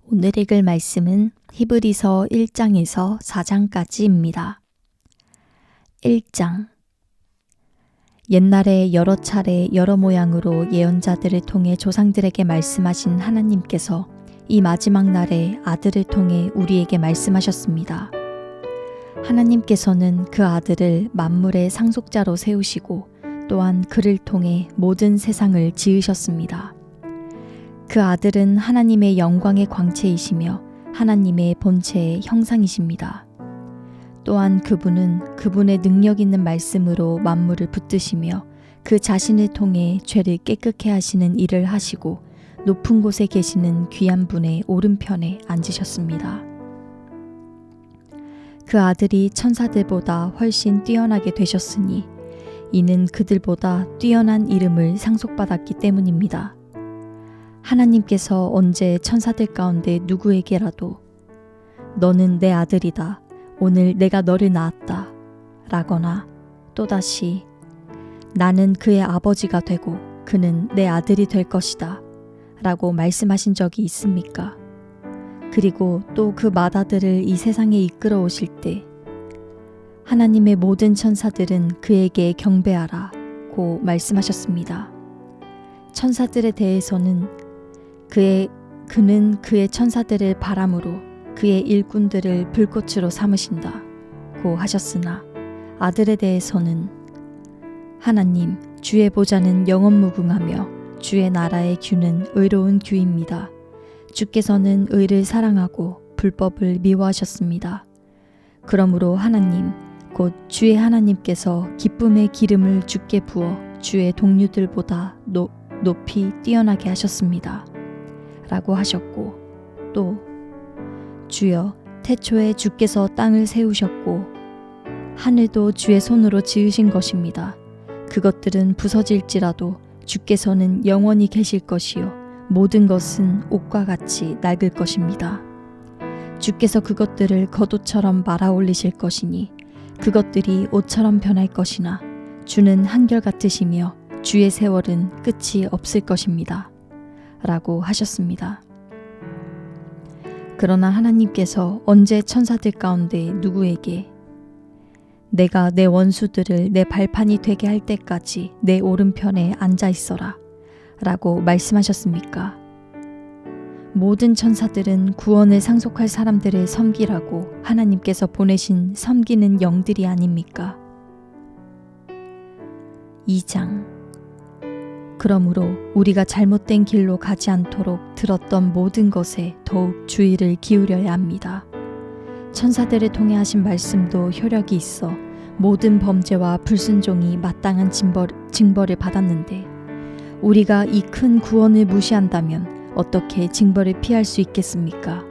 오늘 읽을 말씀은 히브리서 1장에서 4장까지입니다. 1장. 옛날에 여러 차례 여러 모양으로 예언자들을 통해 조상들에게 말씀하신 하나님께서 이 마지막 날에 아들을 통해 우리에게 말씀하셨습니다. 하나님께서는 그 아들을 만물의 상속자로 세우시고 또한 그를 통해 모든 세상을 지으셨습니다. 그 아들은 하나님의 영광의 광채이시며 하나님의 본체의 형상이십니다. 또한 그분은 그분의 능력 있는 말씀으로 만물을 붙드시며 그 자신을 통해 죄를 깨끗게 하시는 일을 하시고 높은 곳에 계시는 귀한 분의 오른편에 앉으셨습니다. 그 아들이 천사들보다 훨씬 뛰어나게 되셨으니 이는 그들보다 뛰어난 이름을 상속받았기 때문입니다. 하나님께서 언제 천사들 가운데 누구에게라도 너는 내 아들이다. 오늘 내가 너를 낳았다. 라거나 또다시 나는 그의 아버지가 되고 그는 내 아들이 될 것이다. 라고 말씀하신 적이 있습니까? 그리고 또 그 맏아들을 이 세상에 이끌어 오실 때 하나님의 모든 천사들은 그에게 경배하라 고 말씀하셨습니다. 천사들에 대해서는 그는 그의 천사들을 바람으로 그의 일꾼들을 불꽃으로 삼으신다 고 하셨으나 아들에 대해서는 하나님 주의 보좌는 영원무궁하며 주의 나라의 규는 의로운 규입니다. 주께서는 의를 사랑하고 불법을 미워하셨습니다. 그러므로 하나님 곧 주의 하나님께서 기쁨의 기름을 주께 부어 주의 동료들보다 높이 뛰어나게 하셨습니다. 라고 하셨고 또 주여 태초에 주께서 땅을 세우셨고 하늘도 주의 손으로 지으신 것입니다. 그것들은 부서질지라도 주께서는 영원히 계실 것이요 모든 것은 옷과 같이 낡을 것입니다. 주께서 그것들을 겉옷처럼 말아 올리실 것이니 그것들이 옷처럼 변할 것이나 주는 한결같으시며 주의 세월은 끝이 없을 것입니다. 라고 하셨습니다. 그러나 하나님께서 언제 천사들 가운데 누구에게 내가 내 원수들을 내 발판이 되게 할 때까지 내 오른편에 앉아 있어라 라고 말씀하셨습니까? 모든 천사들은 구원을 상속할 사람들을 섬기라고 하나님께서 보내신 섬기는 영들이 아닙니까? 2장. 그러므로 우리가 잘못된 길로 가지 않도록 들었던 모든 것에 더욱 주의를 기울여야 합니다. 천사들을 통해 하신 말씀도 효력이 있어 모든 범죄와 불순종이 마땅한 징벌을 받았는데 우리가 이 큰 구원을 무시한다면 어떻게 징벌을 피할 수 있겠습니까?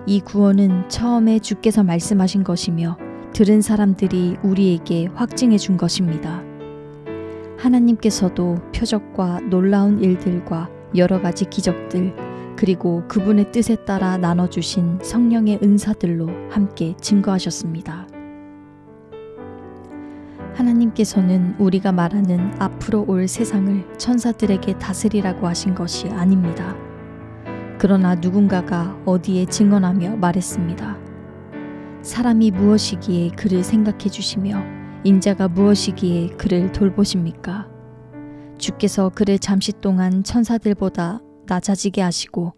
이 구원은 처음에 주께서 말씀하신 것이며 들은 사람들이 우리에게 확증해 준 것입니다. 하나님께서도 표적과 놀라운 일들과 여러 가지 기적들 그리고 그분의 뜻에 따라 나눠주신 성령의 은사들로 함께 증거하셨습니다. 하나님께서는 우리가 말하는 앞으로 올 세상을 천사들에게 다스리라고 하신 것이 아닙니다. 그러나 누군가가 어디에 증언하며 말했습니다. 사람이 무엇이기에 그를 생각해 주시며 인자가 무엇이기에 그를 돌보십니까? 주께서 그를 잠시 동안 천사들보다 낮아지게 하시고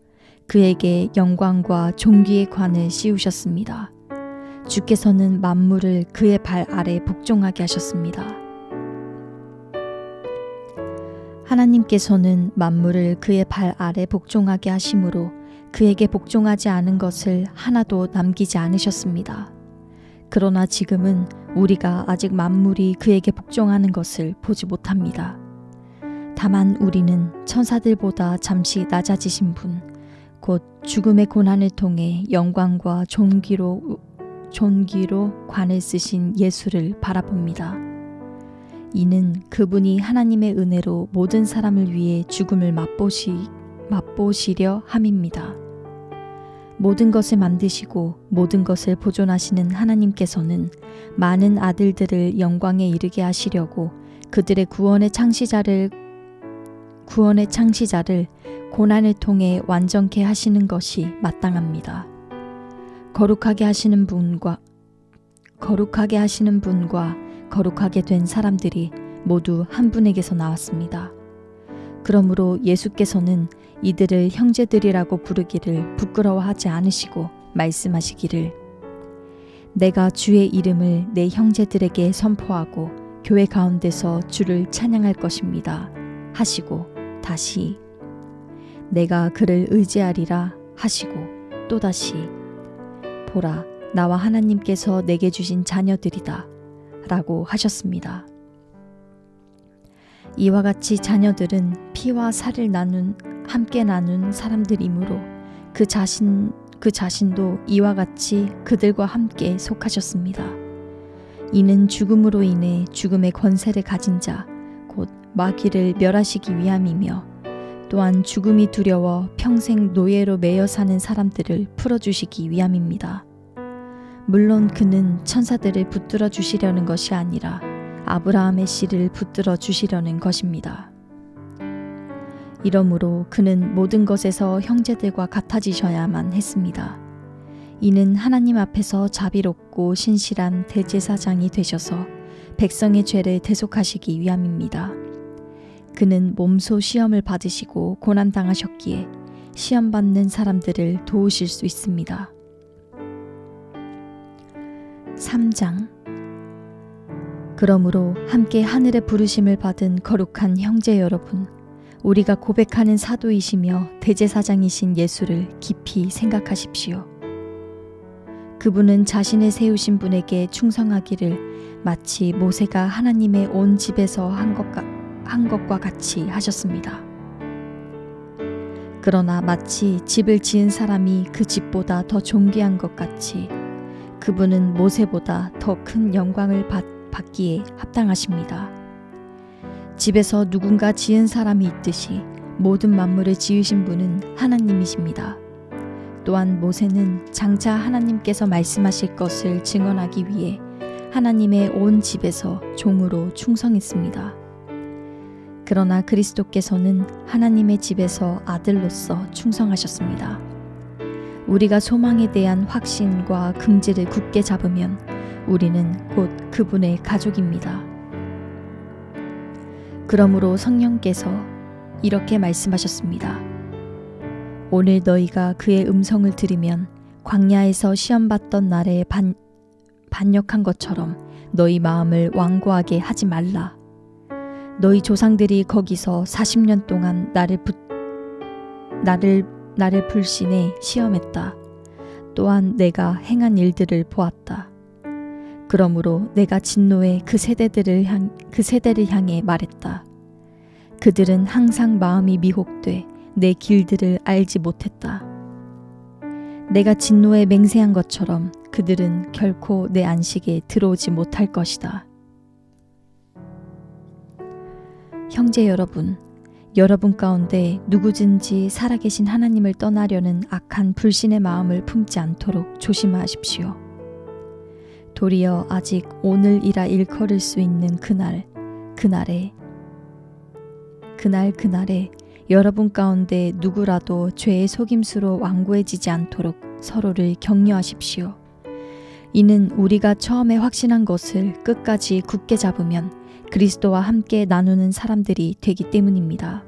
그에게 영광과 존귀의 관을 씌우셨습니다. 주께서는 만물을 그의 발 아래 복종하게 하셨습니다. 하나님께서는 만물을 그의 발 아래 복종하게 하심으로 그에게 복종하지 않은 것을 하나도 남기지 않으셨습니다. 그러나 지금은 우리가 아직 만물이 그에게 복종하는 것을 보지 못합니다. 다만 우리는 천사들보다 잠시 낮아지신 분, 곧 죽음의 고난을 통해 영광과 존귀로 관을 쓰신 예수를 바라봅니다. 이는 그분이 하나님의 은혜로 모든 사람을 위해 죽음을 맛보시려 함입니다. 모든 것을 만드시고 모든 것을 보존하시는 하나님께서는 많은 아들들을 영광에 이르게 하시려고 그들의 구원의 창시자를 고난을 통해 완전케 하시는 것이 마땅합니다. 거룩하게 하시는 분과 거룩하게 된 사람들이 모두 한 분에게서 나왔습니다. 그러므로 예수께서는 이들을 형제들이라고 부르기를 부끄러워하지 않으시고 말씀하시기를 내가 주의 이름을 내 형제들에게 선포하고 교회 가운데서 주를 찬양할 것입니다 하시고 다시 내가 그를 의지하리라 하시고 또다시 보라 나와 하나님께서 내게 주신 자녀들이다 라고 하셨습니다. 이와 같이 자녀들은 피와 살을 함께 나눈 사람들이므로 그 자신도 이와 같이 그들과 함께 속하셨습니다. 이는 죽음으로 인해 죽음의 권세를 가진 자, 곧 마귀를 멸하시기 위함이며 또한 죽음이 두려워 평생 노예로 매여 사는 사람들을 풀어주시기 위함입니다. 물론 그는 천사들을 붙들어 주시려는 것이 아니라 아브라함의 씨를 붙들어 주시려는 것입니다. 이러므로 그는 모든 것에서 형제들과 같아지셔야만 했습니다. 이는 하나님 앞에서 자비롭고 신실한 대제사장이 되셔서 백성의 죄를 대속하시기 위함입니다. 그는 몸소 시험을 받으시고 고난당하셨기에 시험받는 사람들을 도우실 수 있습니다. 3장 그러므로 함께 하늘의 부르심을 받은 거룩한 형제 여러분, 우리가 고백하는 사도이시며 대제사장이신 예수를 깊이 생각하십시오. 그분은 자신을 세우신 분에게 충성하기를 마치 모세가 하나님의 온 집에서 한 것과 같이 하셨습니다. 그러나 마치 집을 지은 사람이 그 집보다 더 존귀한 것 같이 그분은 모세보다 더 큰 영광을 받기에 합당하십니다. 집에서 누군가 지은 사람이 있듯이 모든 만물을 지으신 분은 하나님이십니다. 또한 모세는 장차 하나님께서 말씀하실 것을 증언하기 위해 하나님의 온 집에서 종으로 충성했습니다. 그러나 그리스도께서는 하나님의 집에서 아들로서 충성하셨습니다. 우리가 소망에 대한 확신과 긍지를 굳게 잡으면 우리는 곧 그분의 가족입니다. 그러므로 성령께서 이렇게 말씀하셨습니다. 오늘 너희가 그의 음성을 들으면 광야에서 시험받던 날에 반역한 것처럼 너희 마음을 완고하게 하지 말라. 너희 조상들이 거기서 40년 동안 나를 불신해 시험했다. 또한 내가 행한 일들을 보았다. 그러므로 내가 진노해 그 세대를 향해 말했다. 그들은 항상 마음이 미혹돼 내 길들을 알지 못했다. 내가 진노에 맹세한 것처럼 그들은 결코 내 안식에 들어오지 못할 것이다. 형제 여러분, 여러분 가운데 누구든지 살아계신 하나님을 떠나려는 악한 불신의 마음을 품지 않도록 조심하십시오. 도리어 아직 오늘이라 일컬을 수 있는 그날에 여러분 가운데 누구라도 죄의 속임수로 완고해지지 않도록 서로를 격려하십시오. 이는 우리가 처음에 확신한 것을 끝까지 굳게 잡으면 그리스도와 함께 나누는 사람들이 되기 때문입니다.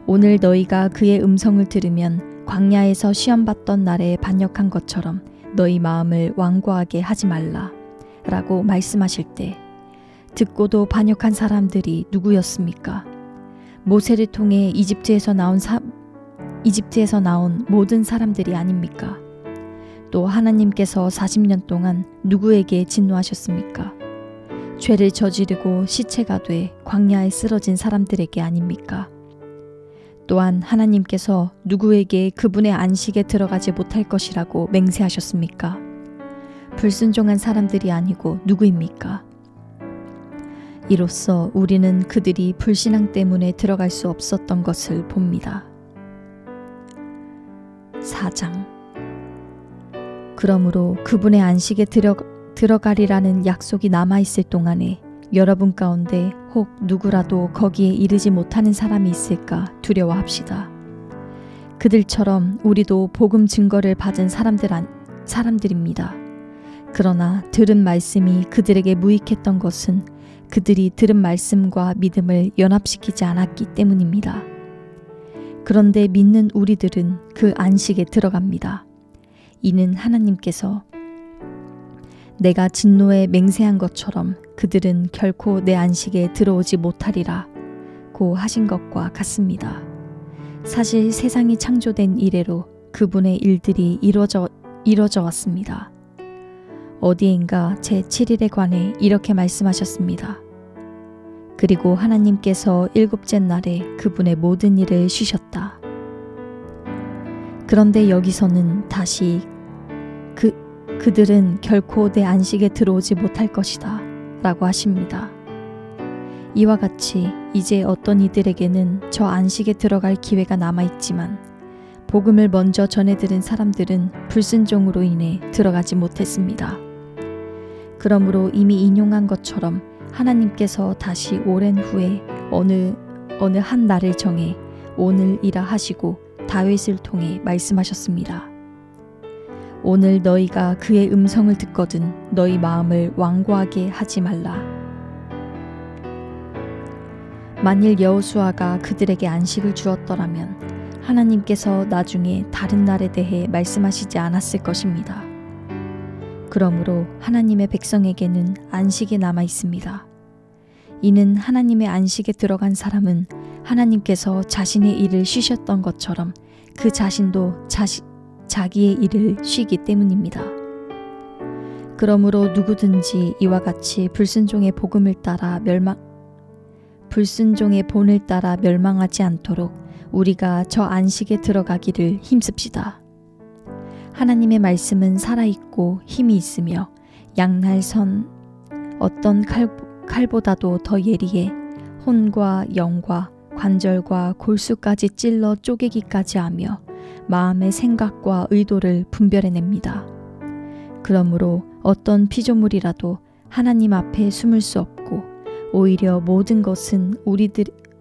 오늘 너희가 그의 음성을 들으면 광야에서 시험받던 날에 반역한 것처럼 너희 마음을 완고하게 하지 말라 라고 말씀하실 때 듣고도 반역한 사람들이 누구였습니까? 모세를 통해 이집트에서 나온 모든 사람들이 아닙니까? 또 하나님께서 40년 동안 누구에게 진노하셨습니까? 죄를 저지르고 시체가 돼 광야에 쓰러진 사람들에게 아닙니까? 또한 하나님께서 누구에게 그분의 안식에 들어가지 못할 것이라고 맹세하셨습니까? 불순종한 사람들이 아니고 누구입니까? 이로써 우리는 그들이 불신앙 때문에 들어갈 수 없었던 것을 봅니다. 4장 그러므로 그분의 안식에 들어가리라는 약속이 남아있을 동안에 여러분 가운데 혹 누구라도 거기에 이르지 못하는 사람이 있을까 두려워합시다. 그들처럼 우리도 복음 증거를 받은 사람들입니다. 그러나 들은 말씀이 그들에게 무익했던 것은 그들이 들은 말씀과 믿음을 연합시키지 않았기 때문입니다. 그런데 믿는 우리들은 그 안식에 들어갑니다. 이는 하나님께서 내가 진노에 맹세한 것처럼 그들은 결코 내 안식에 들어오지 못하리라 고 하신 것과 같습니다. 사실 세상이 창조된 이래로 그분의 일들이 이루어져 왔습니다. 어디엔가 제7일에 관해 이렇게 말씀하셨습니다. 그리고 하나님께서 일곱째 날에 그분의 모든 일을 쉬셨다. 그런데 여기서는 다시 그들은 결코 내 안식에 들어오지 못할 것이다 라고 하십니다. 이와 같이 이제 어떤 이들에게는 저 안식에 들어갈 기회가 남아있지만 복음을 먼저 전해들은 사람들은 불순종으로 인해 들어가지 못했습니다. 그러므로 이미 인용한 것처럼 하나님께서 다시 오랜 후에 어느 한 날을 정해 오늘이라 하시고 다윗을 통해 말씀하셨습니다. 오늘 너희가 그의 음성을 듣거든 너희 마음을 완고하게 하지 말라. 만일 여호수아가 그들에게 안식을 주었더라면 하나님께서 나중에 다른 날에 대해 말씀하시지 않았을 것입니다. 그러므로 하나님의 백성에게는 안식이 남아 있습니다. 이는 하나님의 안식에 들어간 사람은 하나님께서 자신의 일을 쉬셨던 것처럼 그 자신도 자기의 일을 쉬기 때문입니다. 그러므로 누구든지 이와 같이 불순종의 본을 따라 멸망하지 않도록 우리가 저 안식에 들어가기를 힘씁시다. 하나님의 말씀은 살아있고 힘이 있으며 양날선 어떤 칼보다도 더 예리해 혼과 영과 관절과 골수까지 찔러 쪼개기까지 하며 마음의 생각과 의도를 분별해냅니다. 그러므로 어떤 피조물이라도 하나님 앞에 숨을 수 없고 오히려 모든 것은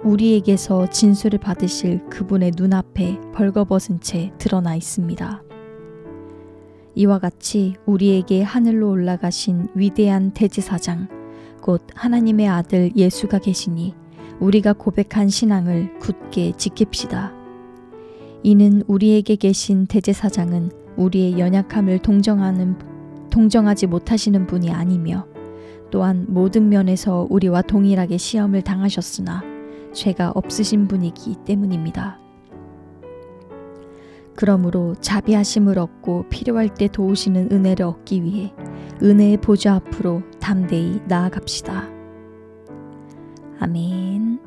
우리에게서 진술을 받으실 그분의 눈앞에 벌거벗은 채 드러나 있습니다. 이와 같이 우리에게 하늘로 올라가신 위대한 대제사장 곧 하나님의 아들 예수가 계시니 우리가 고백한 신앙을 굳게 지킵시다. 이는 우리에게 계신 대제사장은 우리의 연약함을 동정하지 못하시는 분이 아니며 또한 모든 면에서 우리와 동일하게 시험을 당하셨으나 죄가 없으신 분이기 때문입니다. 그러므로 자비하심을 얻고 필요할 때 도우시는 은혜를 얻기 위해 은혜의 보좌 앞으로 담대히 나아갑시다. 아멘.